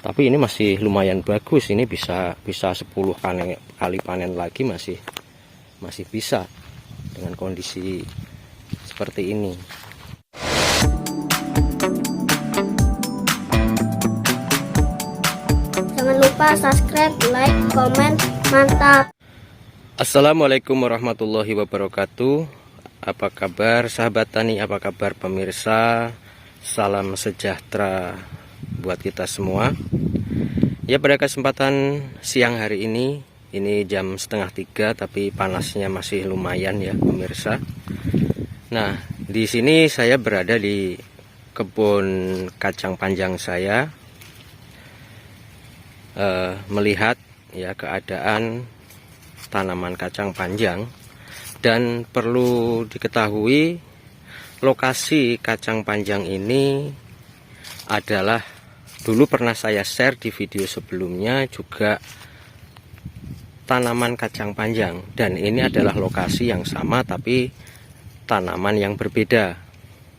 Tapi ini masih lumayan bagus, ini bisa 10 kali panen lagi masih bisa dengan kondisi seperti ini. Jangan lupa subscribe, like, komen, mantap. Assalamualaikum warahmatullahi wabarakatuh. Apa kabar sahabat tani, apa kabar pemirsa? Salam sejahtera buat kita semua. Ya, pada kesempatan siang hari ini jam 2:30, tapi panasnya masih lumayan ya pemirsa. Nah, di sini saya berada di kebun kacang panjang saya, melihat ya keadaan tanaman kacang panjang. Dan perlu diketahui, lokasi kacang panjang ini adalah dulu pernah saya share di video sebelumnya juga tanaman kacang panjang, dan ini adalah lokasi yang sama tapi tanaman yang berbeda.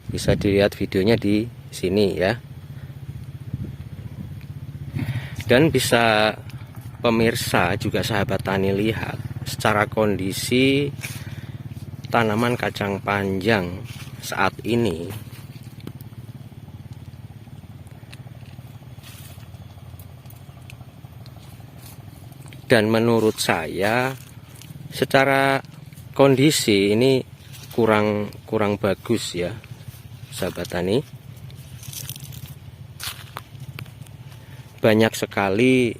Bisa dilihat videonya di sini ya. Dan bisa pemirsa juga sahabat tani lihat secara kondisi tanaman kacang panjang saat ini. Dan menurut saya secara kondisi ini kurang bagus ya sahabat tani. Banyak sekali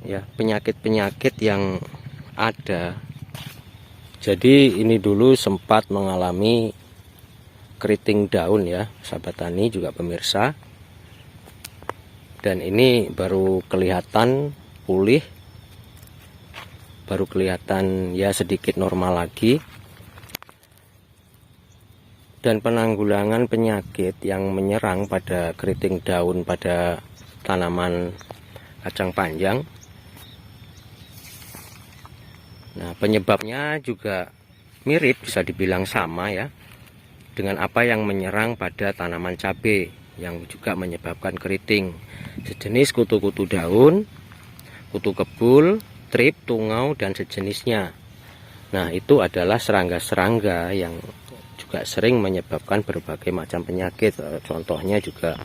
ya penyakit-penyakit yang ada. Jadi ini dulu sempat mengalami keriting daun ya sahabat tani juga pemirsa. Dan ini baru kelihatan pulih, baru kelihatan ya sedikit normal lagi. Dan penanggulangan penyakit yang menyerang pada keriting daun pada tanaman kacang panjang, nah penyebabnya juga mirip, bisa dibilang sama ya dengan apa yang menyerang pada tanaman cabai yang juga menyebabkan keriting, sejenis kutu-kutu daun, kutu kebul, trip, tungau, dan sejenisnya. Nah, itu adalah serangga-serangga yang juga sering menyebabkan berbagai macam penyakit. Contohnya juga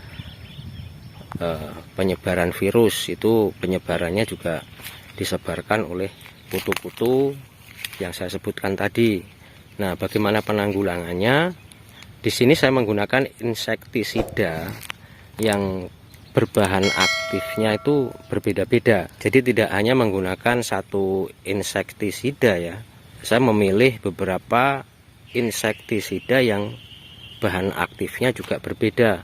penyebaran virus, itu penyebarannya juga disebarkan oleh kutu-kutu yang saya sebutkan tadi. Nah, bagaimana penanggulangannya? Di sini saya menggunakan insektisida yang berbahan aktifnya itu berbeda-beda. Jadi tidak hanya menggunakan satu insektisida ya. Saya memilih beberapa insektisida yang bahan aktifnya juga berbeda.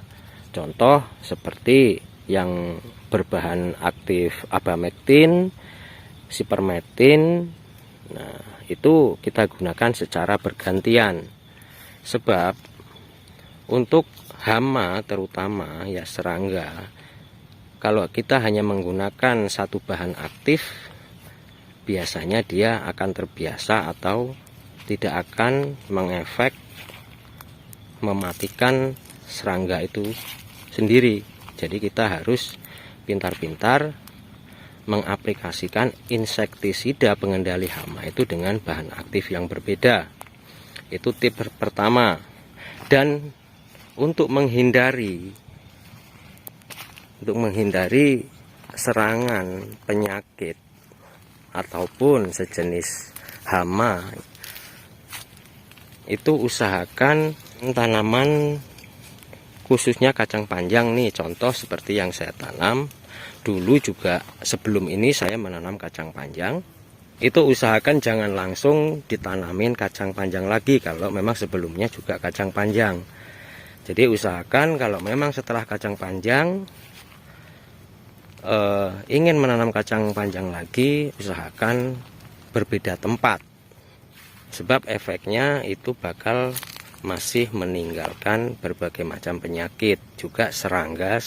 Contoh seperti yang berbahan aktif abamectin, sipermetin. Nah, itu kita gunakan secara bergantian. Sebab untuk hama terutama ya serangga, kalau kita hanya menggunakan satu bahan aktif, biasanya dia akan terbiasa atau tidak akan mengefek mematikan serangga itu sendiri. Jadi kita harus pintar-pintar mengaplikasikan insektisida pengendali hama itu dengan bahan aktif yang berbeda. Itu tip pertama. Dan untuk menghindari serangan penyakit ataupun sejenis hama, itu usahakan tanaman khususnya kacang panjang nih, contoh seperti yang saya tanam dulu juga sebelum ini saya menanam kacang panjang, itu usahakan jangan langsung ditanamin kacang panjang lagi kalau memang sebelumnya juga kacang panjang. Jadi usahakan kalau memang setelah kacang panjang ingin menanam kacang panjang lagi, usahakan berbeda tempat. Sebab efeknya itu bakal masih meninggalkan berbagai macam penyakit, juga serangga,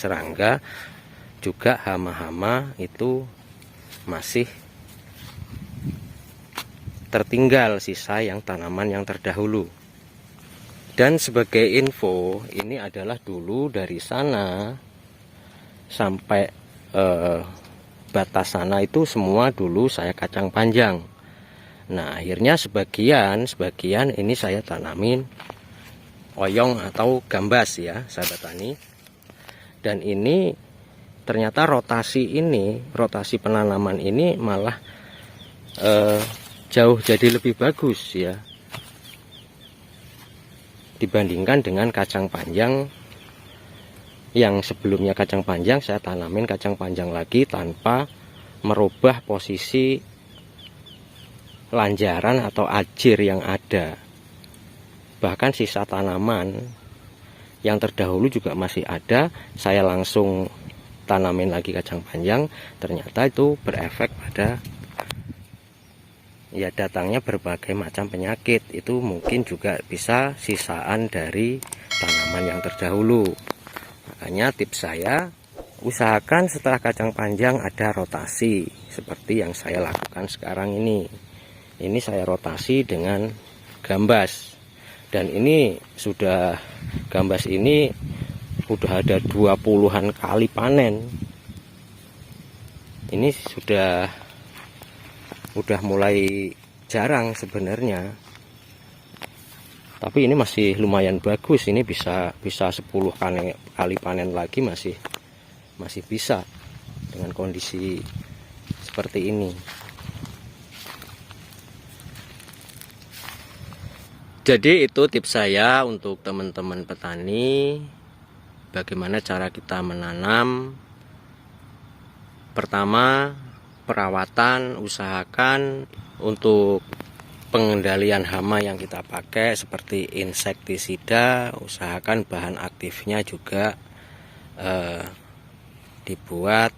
juga hama-hama itu masih tertinggal sisa yang tanaman yang terdahulu. Dan sebagai info, ini adalah dulu dari sana sampai batas sana itu semua dulu saya kacang panjang. Nah, akhirnya sebagian ini saya tanamin oyong atau gambas ya, sahabat tani. Dan ini ternyata rotasi penanaman ini malah jauh jadi lebih bagus ya, dibandingkan dengan kacang panjang yang sebelumnya. Kacang panjang saya tanamin kacang panjang lagi tanpa merubah posisi lanjaran atau ajir yang ada. Bahkan sisa tanaman yang terdahulu juga masih ada, saya langsung tanamin lagi kacang panjang. Ternyata itu berefek pada ya datangnya berbagai macam penyakit. Itu mungkin juga bisa sisaan dari tanaman yang terdahulu. Makanya tips saya, usahakan setelah kacang panjang ada rotasi seperti yang saya lakukan sekarang ini. Ini saya rotasi dengan gambas. Dan ini sudah, gambas ini udah ada 20-an kali panen. Ini sudah mulai jarang sebenarnya, tapi ini masih lumayan bagus. Ini bisa 10 kali panen lagi, masih bisa dengan kondisi seperti ini. Jadi itu tips saya untuk teman-teman petani, bagaimana cara kita menanam. Pertama, perawatan, usahakan untuk pengendalian hama yang kita pakai seperti insektisida, usahakan bahan aktifnya juga dibuat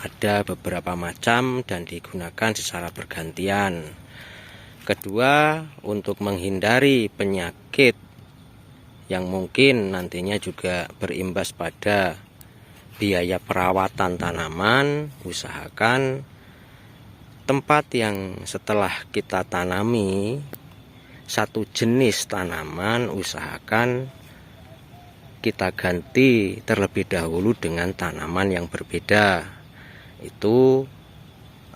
ada beberapa macam dan digunakan secara bergantian. Kedua, untuk menghindari penyakit yang mungkin nantinya juga berimbas pada biaya perawatan tanaman, usahakan tempat yang setelah kita tanami satu jenis tanaman, usahakan kita ganti terlebih dahulu dengan tanaman yang berbeda. Itu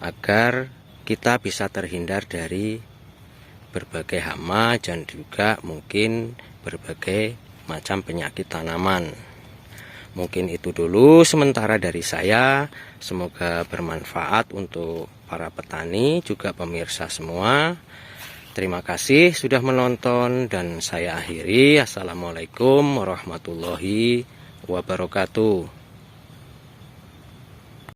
agar kita bisa terhindar dari berbagai hama dan juga mungkin berbagai macam penyakit tanaman. Mungkin itu dulu sementara dari saya. Semoga bermanfaat untuk para petani juga pemirsa semua. Terima kasih sudah menonton dan saya akhiri. Assalamualaikum warahmatullahi wabarakatuh.